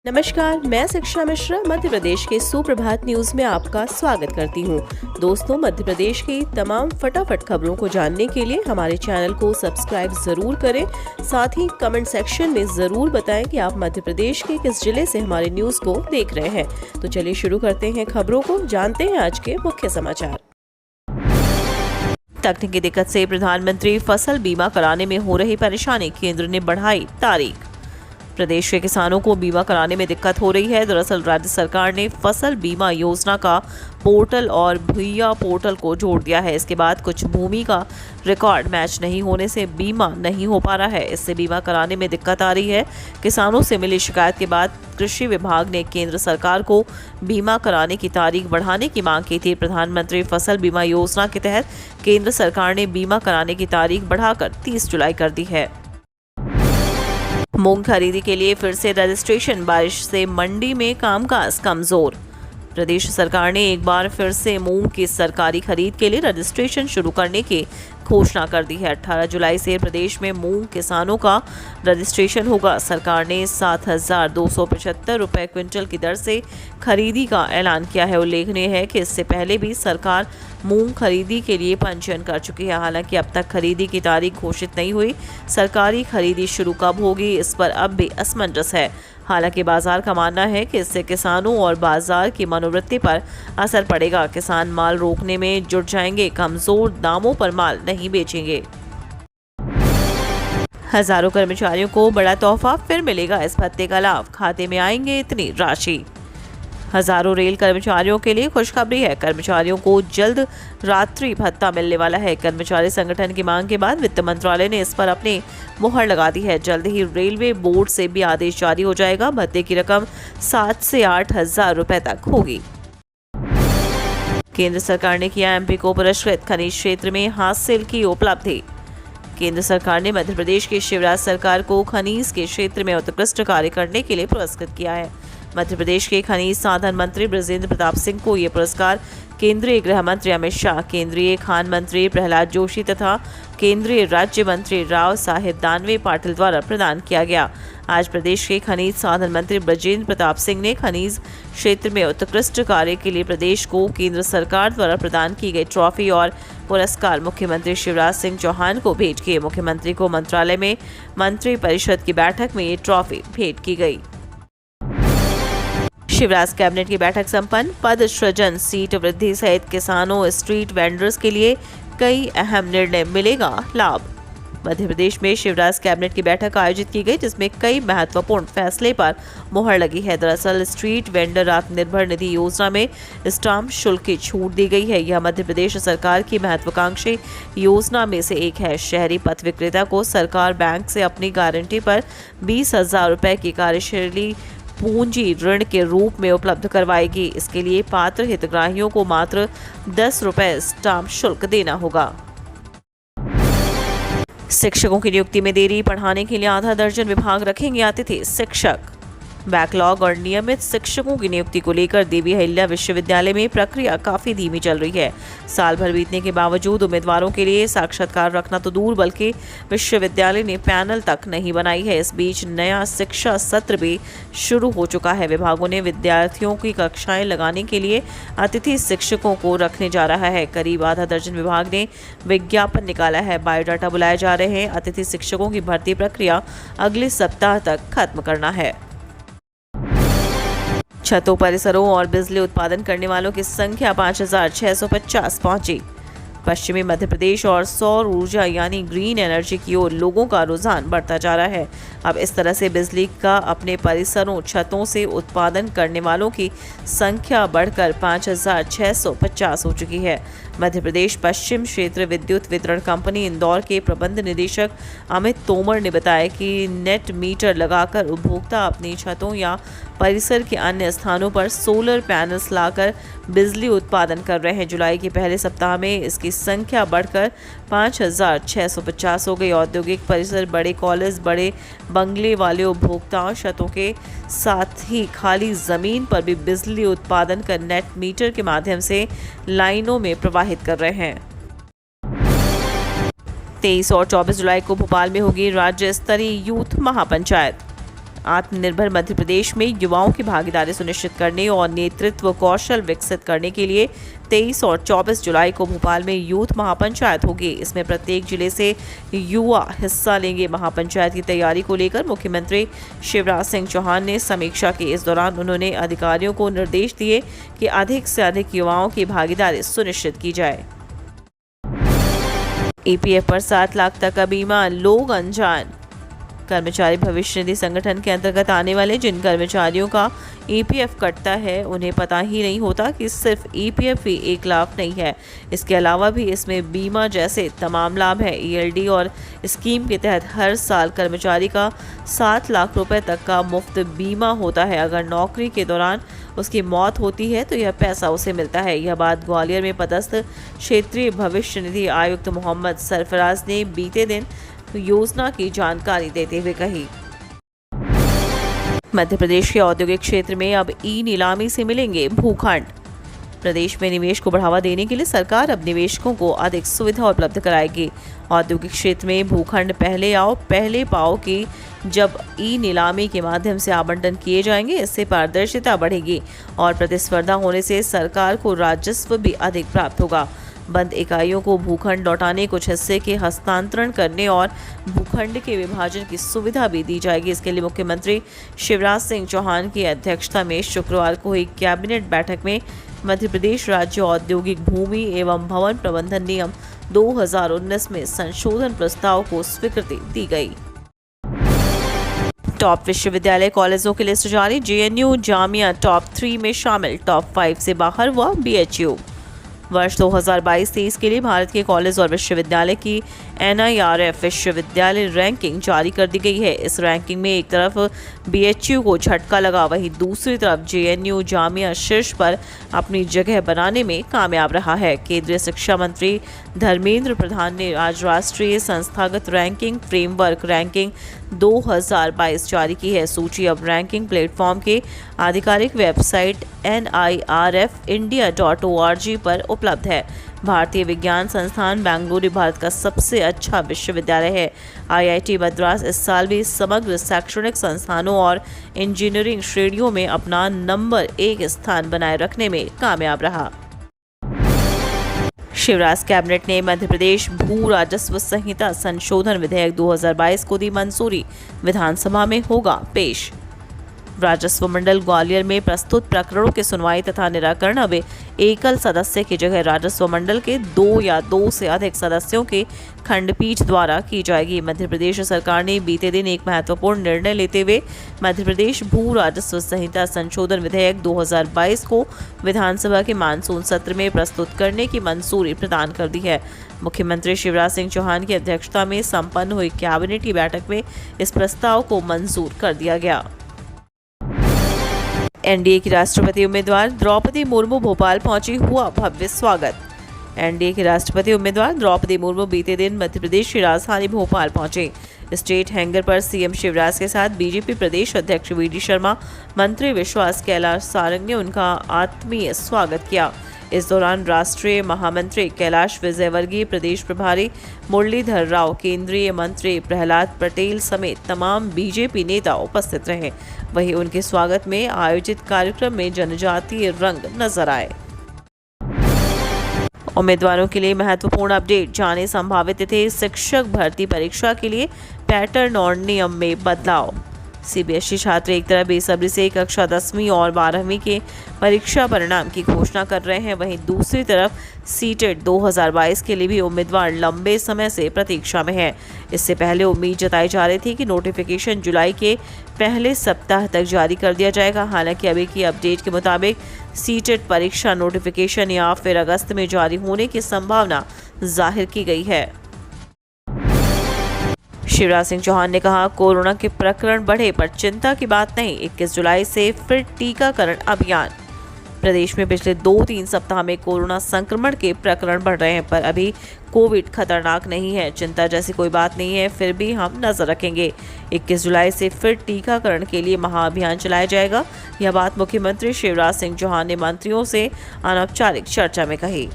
नमस्कार, मैं शिक्षा मिश्रा मध्य प्रदेश के सुप्रभात न्यूज में आपका स्वागत करती हूँ। दोस्तों, मध्य प्रदेश की तमाम फटाफट खबरों को जानने के लिए हमारे चैनल को सब्सक्राइब जरूर करें। साथ ही कमेंट सेक्शन में जरूर बताएं कि आप मध्य प्रदेश के किस जिले से हमारे न्यूज को देख रहे हैं। तो चलिए शुरू करते हैं खबरों को, जानते हैं आज के मुख्य समाचार। तकनीकी दिक्कत से प्रधानमंत्री फसल बीमा कराने में हो रही परेशानी, केंद्र ने बढ़ाई तारीख। प्रदेश के किसानों को बीमा कराने में दिक्कत हो रही है। दरअसल राज्य सरकार ने फसल बीमा योजना का पोर्टल और भुइया पोर्टल को जोड़ दिया है। इसके बाद कुछ भूमि का रिकॉर्ड मैच नहीं होने से बीमा नहीं हो पा रहा है। इससे बीमा कराने में दिक्कत आ रही है। किसानों से मिली शिकायत के बाद कृषि विभाग ने केंद्र सरकार को बीमा कराने की तारीख बढ़ाने की मांग की थी। प्रधानमंत्री फसल बीमा योजना के तहत केंद्र सरकार ने बीमा कराने की तारीख बढ़ाकर 30 जुलाई कर दी है। मूंग खरीदी के लिए फिर से रजिस्ट्रेशन, बारिश से मंडी में कामकाज कमजोर। प्रदेश सरकार ने एक बार फिर से मूंग की सरकारी खरीद के लिए रजिस्ट्रेशन शुरू करने की घोषणा कर दी है। 18 जुलाई से प्रदेश में मूंग किसानों का रजिस्ट्रेशन होगा। सरकार ने 7,275 रुपये क्विंटल की दर से खरीदी का ऐलान किया है। उल्लेखनीय है कि इससे पहले भी सरकार मूंग खरीदी के लिए पंजीयन कर चुकी है। हालांकि अब तक खरीदी की तारीख घोषित नहीं हुई। सरकारी खरीदी शुरू कब होगी, इस पर अब भी असमंजस है। हालांकि बाजार का मानना है कि इससे किसानों और बाजार की मनोवृत्ति पर असर पड़ेगा। किसान माल रोकने में जुट जाएंगे, कमजोर दामों पर माल नहीं बेचेंगे। हजारों कर्मचारियों को बड़ा तोहफा फिर मिलेगा, इस भत्ते का लाभ, खाते में आएंगे इतनी राशि। हजारों रेल कर्मचारियों के लिए खुशखबरी है। कर्मचारियों को जल्द रात्रि भत्ता मिलने वाला है। कर्मचारी संगठन की मांग के बाद वित्त मंत्रालय ने इस पर अपनी मुहर लगा दी है। जल्द ही रेलवे बोर्ड से भी आदेश जारी हो जाएगा। भत्ते की रकम 7 से 8 हजार रुपए तक होगी। केंद्र सरकार ने किया एमपी को पुरस्कृत, खनिज क्षेत्र में हासिल की उपलब्धि। केंद्र सरकार ने मध्य प्रदेश की शिवराज सरकार को खनिज के क्षेत्र में उत्कृष्ट कार्य करने के लिए पुरस्कृत किया है। मध्य प्रदेश के खनिज साधन मंत्री बृजेंद्र प्रताप सिंह को यह पुरस्कार केंद्रीय गृह मंत्री अमित शाह, केंद्रीय खान मंत्री प्रहलाद जोशी तथा केंद्रीय राज्य मंत्री राव साहेब दानवे पाटिल द्वारा प्रदान किया गया। आज प्रदेश के खनिज साधन मंत्री बृजेंद्र प्रताप सिंह ने खनिज क्षेत्र में उत्कृष्ट कार्य के लिए प्रदेश को केंद्र सरकार द्वारा प्रदान की गई ट्रॉफी और पुरस्कार मुख्यमंत्री शिवराज सिंह चौहान को भेंट किए। मुख्यमंत्री को मंत्रालय में मंत्री परिषद की बैठक में ये ट्रॉफी भेंट की गई। शिवराज कैबिनेट की बैठक संपन्न, पद सृजन, सीट वृद्धि सहित किसानों, स्ट्रीट वेंडर्स के लिए कई अहम निर्णय, मिलेगा लाभ। मध्य प्रदेश में शिवराज कैबिनेट की बैठक आयोजित की गई, जिसमें कई महत्वपूर्ण फैसले पर मुहर लगी है। दरअसल स्ट्रीट वेंडर आत्मनिर्भर निधि योजना में स्टाम्प शुल्क की छूट दी गई है। यह मध्य प्रदेश सरकार की महत्वाकांक्षी योजना में से एक है। शहरी पथ विक्रेता को सरकार बैंक से अपनी गारंटी पर 20,000 रुपए की कार्यशील पूंजी ऋण के रूप में उपलब्ध करवाएगी। इसके लिए पात्र हितग्राहियों को मात्र 10 रुपए स्टाम्प शुल्क देना होगा। शिक्षकों की नियुक्ति में देरी, पढ़ाने के लिए आधा दर्जन विभाग रखेंगे अतिथि शिक्षक। बैकलॉग और नियमित शिक्षकों की नियुक्ति को लेकर देवी अहिल्या विश्वविद्यालय में प्रक्रिया काफी धीमी चल रही है। साल भर बीतने के बावजूद उम्मीदवारों के लिए साक्षात्कार रखना तो दूर, बल्कि विश्वविद्यालय ने पैनल तक नहीं बनाई है। इस बीच नया शिक्षा सत्र भी शुरू हो चुका है। विभागों ने विद्यार्थियों की कक्षाएं लगाने के लिए अतिथि शिक्षकों को रखने जा रहा है। करीब आधा दर्जन विभाग ने विज्ञापन निकाला है। बायोडाटा बुलाए जा रहे हैं। अतिथि शिक्षकों की भर्ती प्रक्रिया अगले सप्ताह तक खत्म करना है। छतों, परिसरों और बिजली उत्पादन करने वालों की संख्या 5,650 पहुंची। पश्चिमी मध्य प्रदेश और सौर ऊर्जा यानी ग्रीन एनर्जी की ओर लोगों का रुझान बढ़ता जा रहा है। अब इस तरह से बिजली का अपने परिसरों, छतों से उत्पादन करने वालों की संख्या बढ़कर 5,650 हो चुकी है। मध्य प्रदेश पश्चिम क्षेत्र विद्युत वितरण कंपनी इंदौर के प्रबंध निदेशक अमित तोमर ने बताया कि नेट मीटर लगाकर उपभोक्ता अपनी छतों या परिसर के अन्य स्थानों पर सोलर पैनल्स लाकर बिजली उत्पादन कर रहे हैं। जुलाई के पहले सप्ताह में इसकी संख्या बढ़कर 5,650 हो गई। औद्योगिक परिसर, बड़े कॉलेज, बड़े बंगले वाले उपभोक्ता छतों के साथ ही खाली जमीन पर भी बिजली उत्पादन कर नेट मीटर के माध्यम से लाइनों में प्रवाहित कर रहे हैं। 23 और 24 जुलाई को भोपाल में होगी राज्य स्तरीय यूथ महापंचायत। आत्मनिर्भर मध्य प्रदेश में युवाओं की भागीदारी सुनिश्चित करने और नेतृत्व कौशल विकसित करने के लिए 23 और 24 जुलाई को भोपाल में यूथ महापंचायत होगी। इसमें प्रत्येक जिले से युवा हिस्सा लेंगे। महापंचायत की तैयारी को लेकर मुख्यमंत्री शिवराज सिंह चौहान ने समीक्षा की। इस दौरान उन्होंने अधिकारियों को निर्देश दिए कि अधिक से अधिक युवाओं की भागीदारी सुनिश्चित की जाए। ईपीएफ पर 7 लाख तक का बीमा, लोग अनजान। कर्मचारी भविष्य निधि संगठन के अंतर्गत आने वाले जिन कर्मचारियों का ईपीएफ कटता है उन्हें पता ही नहीं होता कि सिर्फ ईपीएफ ही एक लाभ नहीं है, इसके अलावा भी इसमें बीमा जैसे तमाम लाभ हैं। ईएलडी और स्कीम के तहत हर साल कर्मचारी का 7 लाख रुपए तक का मुफ्त बीमा होता है। अगर नौकरी के दौरान उसकी मौत होती है तो यह पैसा उसे मिलता है। यह बात ग्वालियर में पदस्थ क्षेत्रीय भविष्य निधि आयुक्त मोहम्मद सरफराज ने बीते दिन योजना की जानकारी देते हुए कही। मध्य प्रदेश के औद्योगिक क्षेत्र में अब ई नीलामी से मिलेंगे भूखंड। प्रदेश में निवेश को बढ़ावा देने के लिए सरकार अब निवेशकों को अधिक सुविधा उपलब्ध कराएगी। औद्योगिक क्षेत्र में भूखंड पहले आओ पहले पाओ की जब ई नीलामी के माध्यम से आवंटन किए जाएंगे, इससे पारदर्शिता बढ़ेगी और प्रतिस्पर्धा होने से सरकार को राजस्व भी अधिक प्राप्त होगा। बंद इकाइयों को भूखंड लौटाने, कुछ हिस्से के हस्तांतरण करने और भूखंड के विभाजन की सुविधा भी दी जाएगी। इसके लिए मुख्यमंत्री शिवराज सिंह चौहान की अध्यक्षता में शुक्रवार को हुई कैबिनेट बैठक में मध्य प्रदेश राज्य औद्योगिक भूमि एवं भवन प्रबंधन नियम 2019 में संशोधन प्रस्ताव को स्वीकृति दी गई। टॉप विश्वविद्यालय कॉलेजों की लिस्ट जारी। जेएनयू जामिया टॉप 3 में शामिल, टॉप 5 से बाहर हुआ बीएचयू। वर्ष 2022-23 के लिए भारत के कॉलेज और विश्वविद्यालय की NIRF विश्वविद्यालय रैंकिंग जारी कर दी गई है। इस रैंकिंग में एक तरफ बीएचयू को झटका लगा, वहीं दूसरी तरफ जेएनयू जामिया शीर्ष पर अपनी जगह बनाने में कामयाब रहा है। केंद्रीय शिक्षा मंत्री धर्मेंद्र प्रधान ने आज राष्ट्रीय संस्थागत रैंकिंग फ्रेमवर्क रैंकिंग 2022 जारी की है। सूची अब रैंकिंग प्लेटफॉर्म के आधिकारिक वेबसाइट nirfindia.org पर उपलब्ध है। भारतीय विज्ञान संस्थान बेंगलुरु भारत का सबसे अच्छा विश्वविद्यालय है। IIT मद्रास इस साल भी समग्र शैक्षणिक संस्थानों और इंजीनियरिंग श्रेणियों में अपना नंबर 1 स्थान बनाए रखने में कामयाब रहा। शिवराज कैबिनेट ने मध्य प्रदेश भू राजस्व संहिता संशोधन विधेयक 2022 को दी मंजूरी, विधानसभा में होगा पेश। राजस्व मंडल ग्वालियर में प्रस्तुत प्रकरणों की सुनवाई तथा निराकरण अब एकल सदस्य की जगह राजस्व मंडल के 2 या 2 से अधिक सदस्यों के खंडपीठ द्वारा की जाएगी। मध्य प्रदेश सरकार ने बीते दिन एक महत्वपूर्ण निर्णय लेते हुए मध्य प्रदेश भू राजस्व संहिता संशोधन विधेयक 2022 को विधानसभा के मानसून सत्र में प्रस्तुत करने की मंजूरी प्रदान कर दी है। मुख्यमंत्री शिवराज सिंह चौहान की अध्यक्षता में संपन्न हुई कैबिनेट की बैठक में इस प्रस्ताव को मंजूर कर दिया गया। एनडीए की राष्ट्रपति उम्मीदवार द्रौपदी मुर्मू भोपाल पहुंची, हुआ भव्य स्वागत। एनडीए की राष्ट्रपति उम्मीदवार द्रौपदी मुर्मू बीते दिन मध्य प्रदेश की राजधानी भोपाल पहुंचे। स्टेट हैंगर पर सीएम शिवराज के साथ बीजेपी प्रदेश अध्यक्ष वीडी शर्मा, मंत्री विश्वास कैलाश सारंग ने उनका आत्मीय स्वागत किया। इस दौरान राष्ट्रीय महामंत्री कैलाश विजयवर्गीय, प्रदेश प्रभारी मुरलीधर राव, केंद्रीय मंत्री प्रहलाद पटेल समेत तमाम बीजेपी नेता उपस्थित रहे। वहीं उनके स्वागत में आयोजित कार्यक्रम में जनजातीय रंग नजर आए। उम्मीदवारों के लिए महत्वपूर्ण अपडेट जाने। संभावित तिथि शिक्षक भर्ती परीक्षा के लिए पैटर्न और नियम में बदलाव। सीबीएसई छात्र एक तरफ बेसब्री से कक्षा 10वीं और 12वीं के परीक्षा परिणाम की घोषणा कर रहे हैं, वहीं दूसरी तरफ सीटेट 2022 के लिए भी उम्मीदवार लंबे समय से प्रतीक्षा में हैं। इससे पहले उम्मीद जताई जा रही थी कि नोटिफिकेशन जुलाई के पहले सप्ताह तक जारी कर दिया जाएगा। हालांकि अभी की अपडेट के मुताबिक सीटेट परीक्षा नोटिफिकेशन या फिर अगस्त में जारी होने की संभावना जाहिर की गई है। शिवराज सिंह चौहान ने कहा, कोरोना के प्रकरण बढ़े पर चिंता की बात नहीं, 21 जुलाई से फिर टीकाकरण अभियान। प्रदेश में पिछले 2-3 सप्ताह में कोरोना संक्रमण के प्रकरण बढ़ रहे हैं, पर अभी कोविड खतरनाक नहीं है। चिंता जैसी कोई बात नहीं है, फिर भी हम नजर रखेंगे। 21 जुलाई से फिर टीकाकरण के लिए महाअभियान चलाया जाएगा। यह बात मुख्यमंत्री शिवराज सिंह चौहान ने मंत्रियों से अनौपचारिक चर्चा में कही।